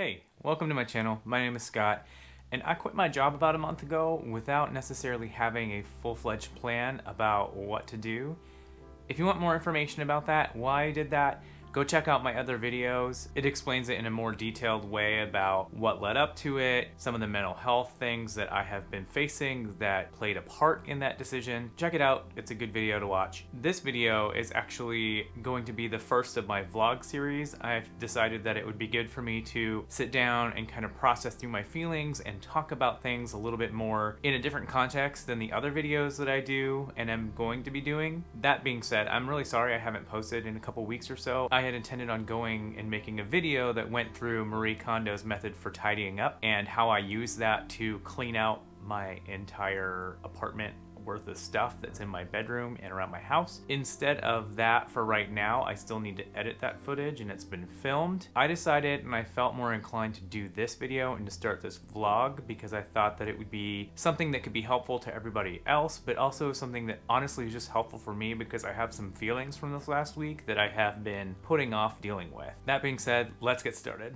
Hey, welcome to my channel. My name is Scott, and I quit my job about a month ago without necessarily having a full-fledged plan about what to do. If you want more information about that, why I did that, go check out my other videos. It explains it in a more detailed way about what led up to it, some of the mental health things that I have been facing that played a part in that decision. Check it out, it's a good video to watch. This video is actually going to be the first of my vlog series. I've decided that it would be good for me to sit down and kind of process through my feelings and talk about things a little bit more in a different context than the other videos that I do and am going to be doing. That being said, I'm really sorry I haven't posted in a couple weeks or so. I had intended on going and making a video that went through Marie Kondo's method for tidying up and how I use that to clean out my entire apartment worth of stuff that's in my bedroom and around my house. Instead of that, for right now, I still need to edit that footage and it's been filmed. I decided and I felt more inclined to do this video and to start this vlog because I thought that it would be something that could be helpful to everybody else, but also something that honestly is just helpful for me because I have some feelings from this last week that I have been putting off dealing with. That being said, let's get started.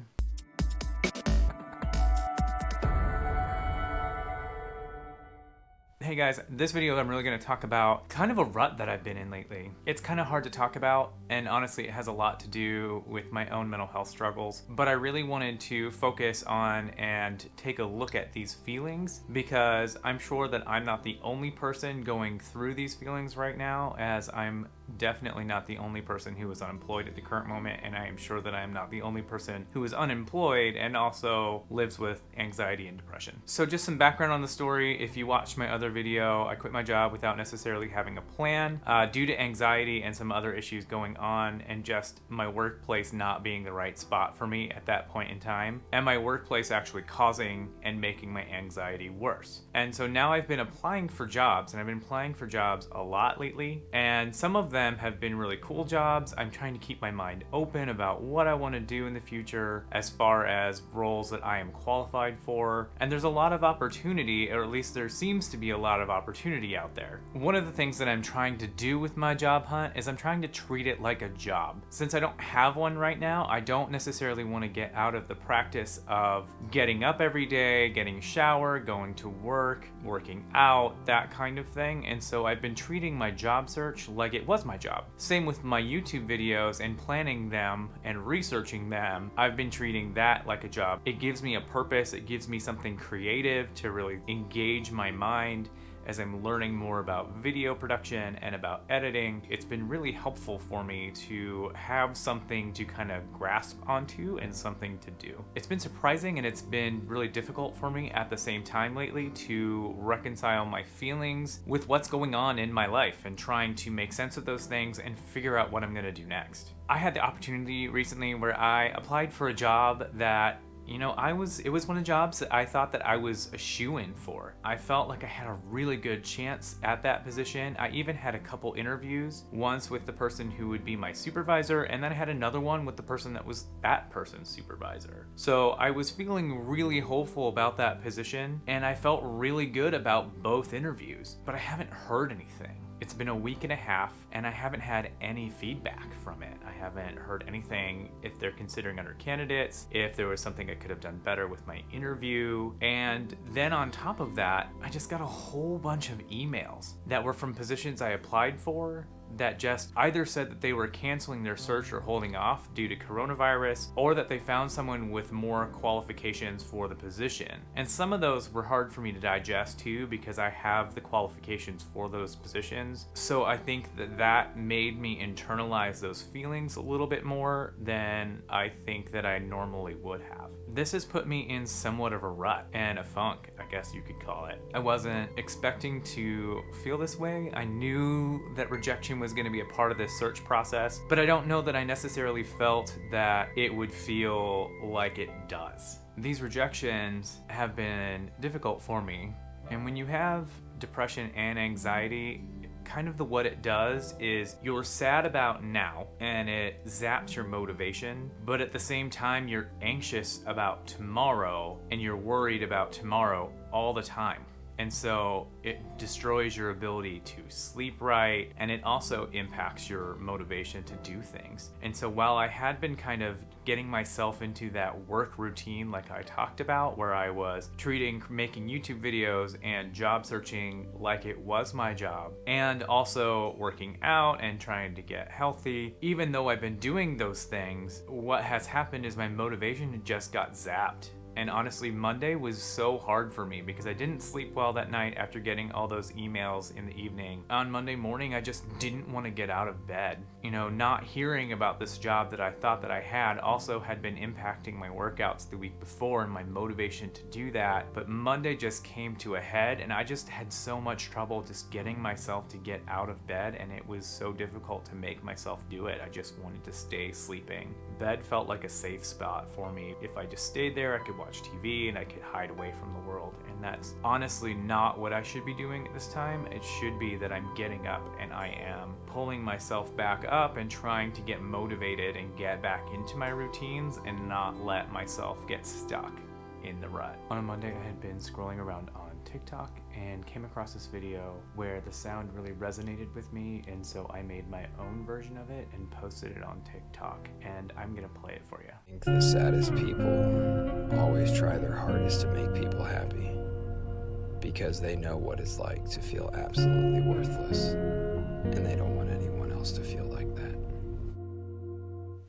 Hey guys, this video I'm really going to talk about kind of a rut that I've been in lately. It's kind of hard to talk about, and honestly it has a lot to do with my own mental health struggles, but I really wanted to focus on and take a look at these feelings because I'm sure that I'm not the only person going through these feelings right now, as I'm definitely not the only person who is unemployed at the current moment, and I am sure that I am not the only person who is unemployed and also lives with anxiety and depression. So just some background on the story. If you watched my other video, I quit my job without necessarily having a plan due to anxiety and some other issues going on, and just my workplace not being the right spot for me at that point in time, and my workplace actually causing and making my anxiety worse. And so now I've been applying for jobs, and I've been applying for jobs a lot lately, and some of them have been really cool jobs. I'm trying to keep my mind open about what I want to do in the future as far as roles that I am qualified for, and there's a lot of opportunity, or at least there seems to be a lot of opportunity out there. One of the things that I'm trying to do with my job hunt is I'm trying to treat it like a job. Since I don't have one right now, I don't necessarily want to get out of the practice of getting up every day, getting a shower, going to work, working out, that kind of thing, and so I've been treating my job search like it was my job. Same with my YouTube videos and planning them and researching them. I've been treating that like a job. It gives me a purpose, it gives me something creative to really engage my mind as I'm learning more about video production and about editing. It's been really helpful for me to have something to kind of grasp onto and something to do. It's been surprising and it's been really difficult for me at the same time lately to reconcile my feelings with what's going on in my life and trying to make sense of those things and figure out what I'm gonna do next. I had the opportunity recently where I applied for a job that it was one of the jobs that I thought that I was a shoo-in for. I felt like I had a really good chance at that position. I even had a couple interviews, once with the person who would be my supervisor, and then I had another one with the person that was that person's supervisor. So I was feeling really hopeful about that position, and I felt really good about both interviews, but I haven't heard anything. It's been a week and a half and I haven't had any feedback from it. I haven't heard anything if they're considering other candidates, if there was something I could have done better with my interview. And then on top of that, I just got a whole bunch of emails that were from positions I applied for that just either said that they were canceling their search or holding off due to coronavirus, or that they found someone with more qualifications for the position. And some of those were hard for me to digest too because I have the qualifications for those positions. So I think that made me internalize those feelings a little bit more than I think that I normally would have. This has put me in somewhat of a rut and a funk, I guess you could call it. I wasn't expecting to feel this way. I knew that rejection was going to be a part of this search process, but I don't know that I necessarily felt that it would feel like it does. These rejections have been difficult for me, and when you have depression and anxiety, kind of what it does is you're sad about now and it zaps your motivation, but at the same time you're anxious about tomorrow and you're worried about tomorrow all the time. And so it destroys your ability to sleep right, and it also impacts your motivation to do things. And so while I had been kind of getting myself into that work routine like I talked about, where I was treating making YouTube videos and job searching like it was my job, and also working out and trying to get healthy, even though I've been doing those things, what has happened is my motivation just got zapped. And honestly, Monday was so hard for me because I didn't sleep well that night after getting all those emails in the evening. On Monday morning, I just didn't want to get out of bed. You know, not hearing about this job that I thought that I had also had been impacting my workouts the week before and my motivation to do that. But Monday just came to a head, and I just had so much trouble just getting myself to get out of bed, and it was so difficult to make myself do it. I just wanted to stay sleeping. Bed felt like a safe spot for me. If I just stayed there, I could watch TV and I could hide away from the world. And that's honestly not what I should be doing at this time. It should be that I'm getting up and I am pulling myself back up and trying to get motivated and get back into my routines and not let myself get stuck in the rut. On a Monday, I had been scrolling around on TikTok and came across this video where the sound really resonated with me, and so I made my own version of it and posted it on TikTok, and I'm gonna play it for you. I think the saddest people always try their hardest to make people happy because they know what it's like to feel absolutely worthless, and they don't want anyone else to feel like that.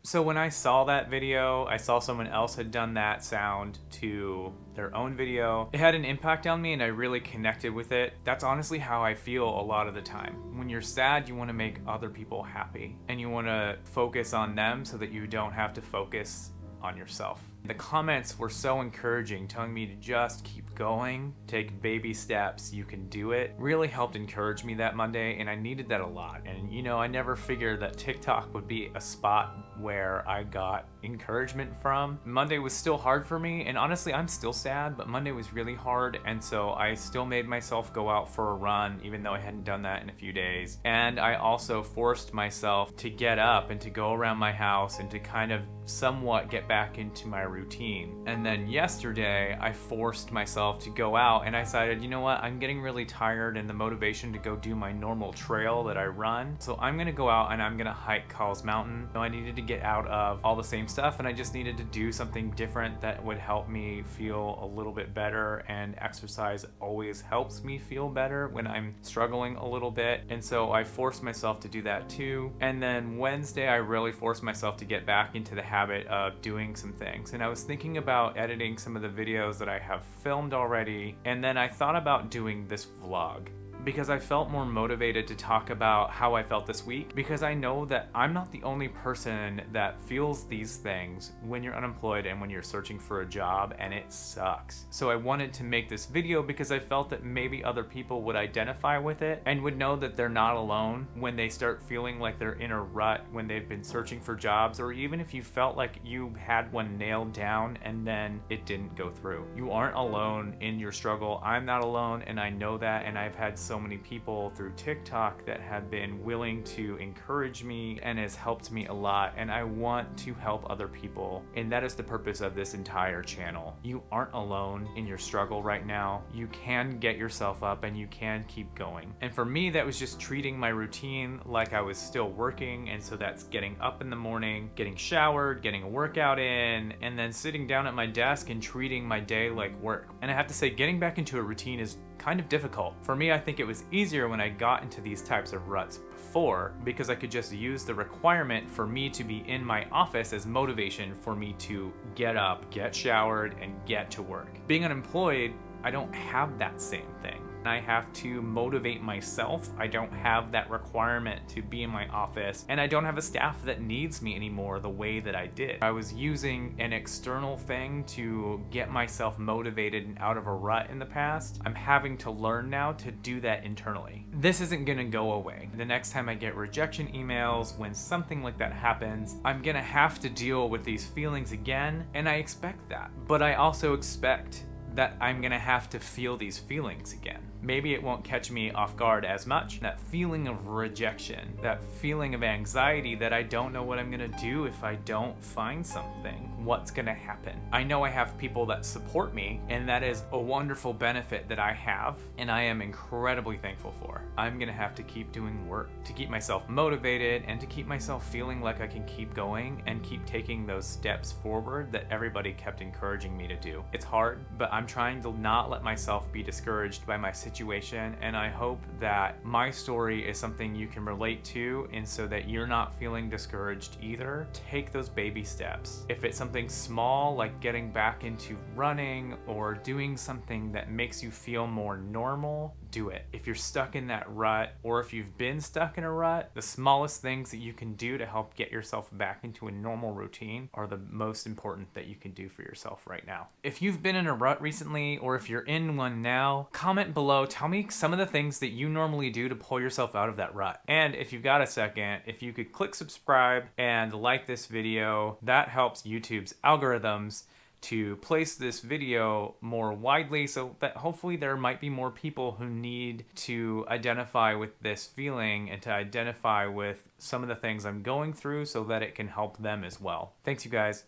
So when I saw that video, I saw someone else had done that sound to their own video. It had an impact on me and I really connected with it. That's honestly how I feel a lot of the time. When you're sad, you want to make other people happy and you want to focus on them so that you don't have to focus on yourself. The comments were so encouraging, telling me to just keep going, take baby steps, you can do it. Really helped encourage me that Monday, and I needed that a lot. And you know, I never figured that TikTok would be a spot where I got encouragement from. Monday was still hard for me, and honestly, I'm still sad, but Monday was really hard, and so I still made myself go out for a run, even though I hadn't done that in a few days. And I also forced myself to get up and to go around my house and to kind of somewhat get back into my routine. And then yesterday, I forced myself to go out and I decided, you know what, I'm getting really tired and the motivation to go do my normal trail that I run. So I'm gonna go out and I'm gonna hike Cowles Mountain. So I needed to get out of all the same stuff and I just needed to do something different that would help me feel a little bit better, and exercise always helps me feel better when I'm struggling a little bit. And so I forced myself to do that too. And then Wednesday, I really forced myself to get back into the habit of doing some things. And I was thinking about editing some of the videos that I have filmed already, and then I thought about doing this vlog because I felt more motivated to talk about how I felt this week, because I know that I'm not the only person that feels these things when you're unemployed and when you're searching for a job and it sucks. So I wanted to make this video because I felt that maybe other people would identify with it and would know that they're not alone when they start feeling like they're in a rut when they've been searching for jobs, or even if you felt like you had one nailed down and then it didn't go through. You aren't alone in your struggle. I'm not alone, and I know that, and I've had so many people through TikTok that have been willing to encourage me and has helped me a lot, and I want to help other people, and that is the purpose of this entire channel. You aren't alone in your struggle right now. You can get yourself up and you can keep going. And for me, that was just treating my routine like I was still working, and so that's getting up in the morning, getting showered, getting a workout in, and then sitting down at my desk and treating my day like work. And I have to say, getting back into a routine is kind of difficult. For me, I think it was easier when I got into these types of ruts before, because I could just use the requirement for me to be in my office as motivation for me to get up, get showered, and get to work. Being unemployed, I don't have that same thing. I have to motivate myself. I don't have that requirement to be in my office, and I don't have a staff that needs me anymore the way that I did. I was using an external thing to get myself motivated and out of a rut in the past. I'm having to learn now to do that internally. This isn't gonna go away. The next time I get rejection emails, when something like that happens, I'm gonna have to deal with these feelings again, and I expect that. But I also expect that I'm gonna have to feel these feelings again. maybe it won't catch me off guard as much. That feeling of rejection, that feeling of anxiety that I don't know what I'm gonna do if I don't find something. What's gonna happen? I know I have people that support me, and that is a wonderful benefit that I have, and I am incredibly thankful for. I'm gonna have to keep doing work to keep myself motivated and to keep myself feeling like I can keep going and keep taking those steps forward that everybody kept encouraging me to do. It's hard, but I'm trying to not let myself be discouraged by my situation, and I hope that my story is something you can relate to, and so that you're not feeling discouraged either. Take those baby steps. If it's something small like getting back into running or doing something that makes you feel more normal, do it. If you're stuck in that rut, or if you've been stuck in a rut, the smallest things that you can do to help get yourself back into a normal routine are the most important that you can do for yourself right now. If you've been in a rut recently, or if you're in one now, comment below. Tell me some of the things that you normally do to pull yourself out of that rut. And if you've got a second, if you could click subscribe and like this video, that helps YouTube's algorithms to place this video more widely, so that hopefully there might be more people who need to identify with this feeling and to identify with some of the things I'm going through, so that it can help them as well. Thanks, you guys.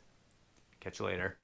Catch you later.